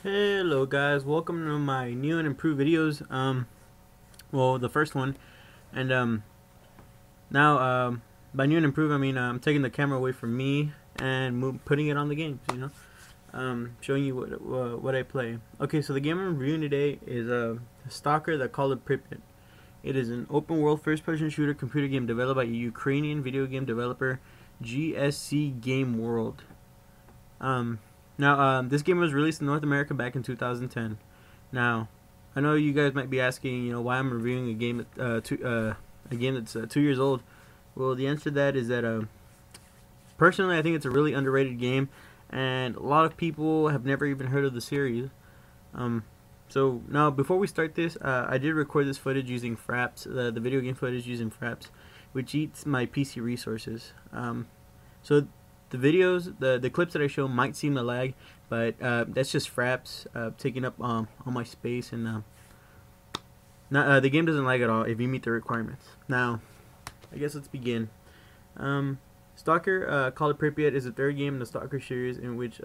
Hello guys, welcome to my new and improved videos. Well, the first one, and now by new and improved I mean I'm taking the camera away from me and putting it on the games. Showing you what I play. Okay, so the game I'm reviewing today is S.T.A.L.K, the Call of Pripyat. It is an open-world first-person shooter computer game developed by a Ukrainian video game developer, GSC Game World. This game was released in North America back in 2010. Now, I know you guys might be asking, why I'm reviewing a game that's 2 years old. Well, the answer to that is that personally, I think it's a really underrated game, and a lot of people have never even heard of the series. So now, before we start this, I did record this footage using Fraps, the video game footage using Fraps, which eats my PC resources. So the videos, the clips that I show might seem to lag, but that's just Fraps taking up all my space, and the game doesn't lag at all if you meet the requirements. Now, I guess let's begin. S.T.A.L.K, Call of Pripyat is the third game in the S.T.A.L.K series, in which,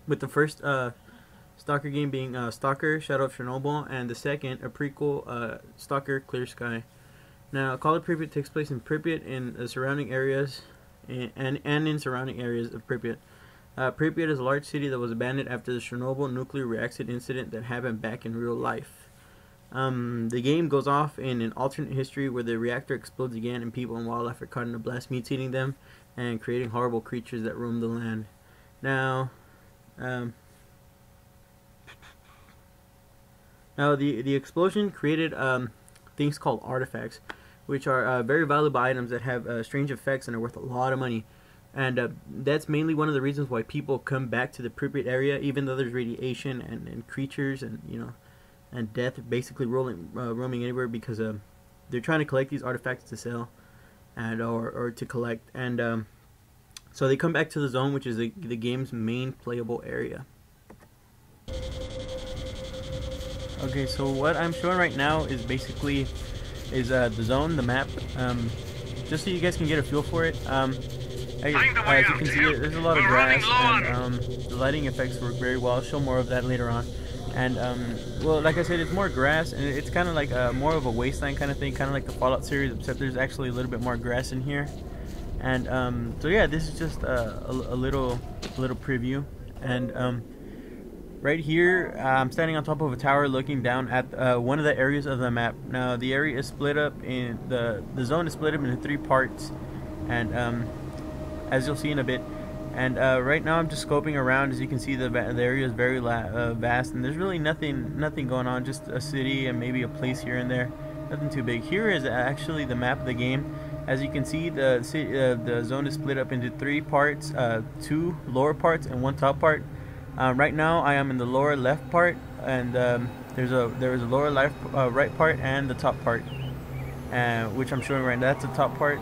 with the first S.T.A.L.K game being S.T.A.L.K Shadow of Chernobyl, and the second, a prequel, S.T.A.L.K Clear Sky. Now, Call of Pripyat takes place in Pripyat and the surrounding areas, and in surrounding areas of Pripyat. Pripyat is a large city that was abandoned after the Chernobyl nuclear reactor incident that happened back in real life. The game goes off in an alternate history where the reactor explodes again and people and wildlife are caught in a blast, mutating them and creating horrible creatures that roam the land. Now, the explosion created things called artifacts, which are very valuable items that have strange effects and are worth a lot of money. And that's mainly one of the reasons why people come back to the Pripyat area, even though there's radiation and creatures and and death basically roaming anywhere, because they're trying to collect these artifacts to sell and or to collect. And so they come back to the zone, which is the game's main playable area. Okay, so what I'm showing right now is basically the zone, the map, just so you guys can get a feel for it. As you can see, there's a lot of grass, and the lighting effects work very well. I'll show more of that later on. And well, like I said, it's more grass, and it's kind of like more of a wasteland kind of thing, kind of like the Fallout series, except there's actually a little bit more grass in here. And so yeah, this is just a little preview. And right here, I'm standing on top of a tower looking down at one of the areas of the map. Now, the area is split up in the zone is split up into 3 parts, and as you'll see in a bit. And right now, I'm just scoping around. As you can see, the area is very vast, and there's really nothing going on. Just a city and maybe a place here and there. Nothing too big. Here is actually the map of the game. As you can see, the zone is split up into 3 parts: 2 lower parts and 1 top part. Right now, I am in the lower left part, and there is a lower right part and the top part, which I'm showing right now. That's the top part.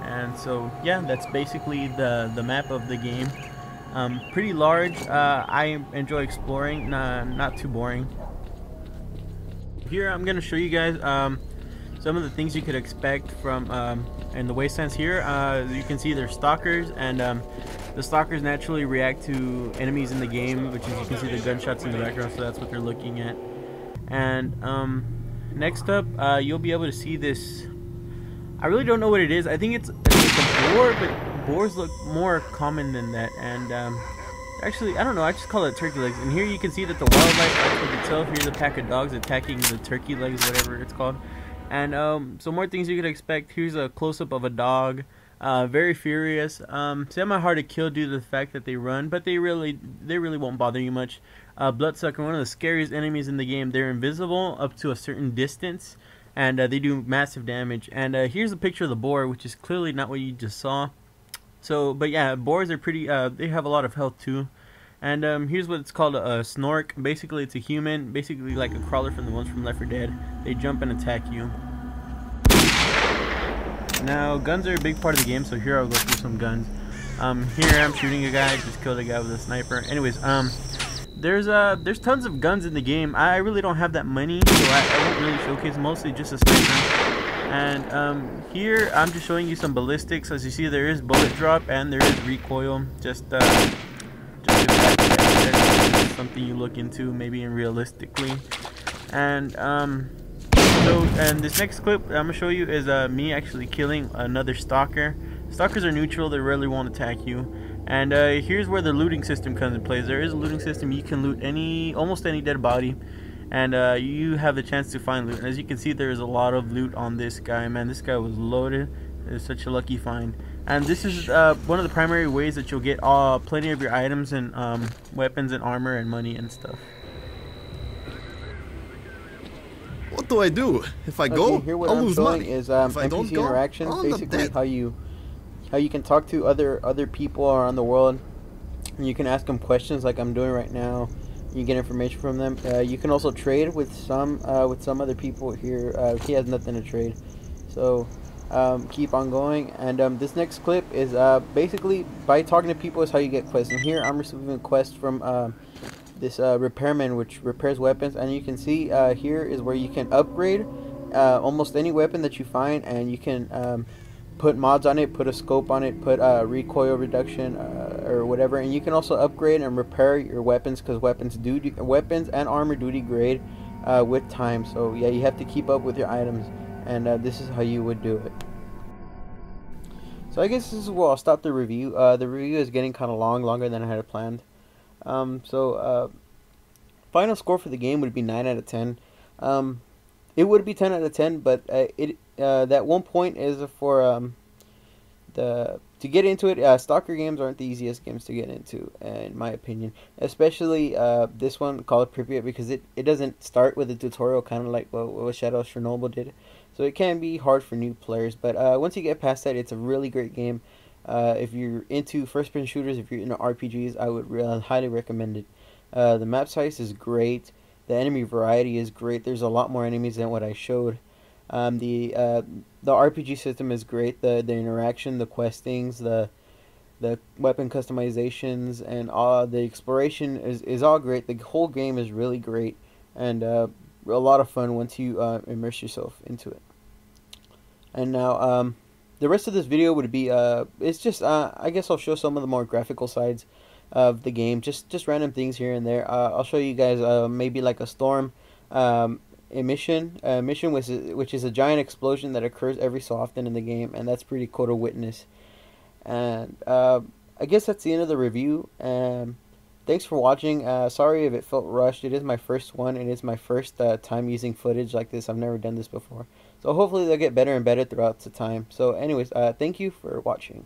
And so yeah, that's basically the map of the game. Pretty large. I enjoy exploring, not too boring. Here I'm gonna show you guys some of the things you could expect from in the wastelands here. You can see there's stalkers, and the stalkers naturally react to enemies in the game, which is, you can see the gunshots in the background, so that's what they're looking at. And next up, you'll be able to see this. I really don't know what it is. I think it's a boar, but boars look more common than that. And actually, I don't know. I just call it turkey legs. And here you can see that the wildlife acts with itself. Here's a pack of dogs attacking the turkey legs, whatever it's called. And so more things you could expect. Here's a close-up of a dog, very furious, semi-hard to kill due to the fact that they run, but they really won't bother you much. Bloodsucker, one of the scariest enemies in the game. They're invisible up to a certain distance, and they do massive damage. And here's a picture of the boar, which is clearly not what you just saw. So, but yeah, boars are pretty. They have a lot of health too. And here's what it's called, a snork. Basically, it's a human, basically like a crawler from the ones from Left 4 Dead. They jump and attack you. Now, guns are a big part of the game, so here I'll go through some guns. Here I'm shooting a guy, just killed a guy with a sniper. Anyways, there's tons of guns in the game. I really don't have that many, so I won't really showcase, mostly just a sniper. And here I'm just showing you some ballistics. As you see, there is bullet drop and there is recoil. Just to This is something you look into maybe realistically. And and this next clip I'm gonna show you is me actually killing another stalker. Stalkers are neutral; they rarely won't attack you. And here's where the looting system comes in play. There is a looting system. You can loot almost any dead body, and you have the chance to find loot. And as you can see, there is a lot of loot on this guy. Man, this guy was loaded. It's such a lucky find. And this is one of the primary ways that you'll get plenty of your items and weapons and armor and money and stuff. What do I do? If I go, here what I'll I'm lose showing money. is If I don't NPC go, interactions, I'll end up basically dead. how you can talk to other people around the world. And you can ask them questions like I'm doing right now. You get information from them. You can also trade with some other people here. He has nothing to trade, so keep on going. And this next clip is basically by talking to people is how you get quests. And here I'm receiving a quest from this repairman, which repairs weapons. And you can see here is where you can upgrade almost any weapon that you find, and you can put mods on it, put a scope on it, put recoil reduction or whatever. And you can also upgrade and repair your weapons, because weapons and armor do degrade with time. So yeah, you have to keep up with your items, and this is how you would do it. So I guess this is where I'll stop the review. The review is getting kind of longer than I had planned. Final score for the game would be 9 out of 10. It would be 10 out of 10, but that 1 point is for to get into it. Stalker games aren't the easiest games to get into, in my opinion. Especially this one called Pripyat, because it doesn't start with a tutorial, kind of like what Shadow of Chernobyl did. So it can be hard for new players, but once you get past that, it's a really great game. If you're into first-person shooters, if you're into RPGs, I would highly recommend it. The map size is great. The enemy variety is great. There's a lot more enemies than what I showed. The RPG system is great. The interaction, the questings, the weapon customizations, and the exploration is all great. The whole game is really great, and a lot of fun once you immerse yourself into it. And now the rest of this video would be it's just I guess I'll show some of the more graphical sides of the game, just random things here and there. I'll show you guys maybe like a storm mission which is a giant explosion that occurs every so often in the game, and that's pretty cool to witness. And I guess that's the end of the review. Thanks for watching. Sorry if it felt rushed. It is my first one, and it's my first time using footage like this. I've never done this before, so hopefully they'll get better and better throughout the time. So anyways, thank you for watching.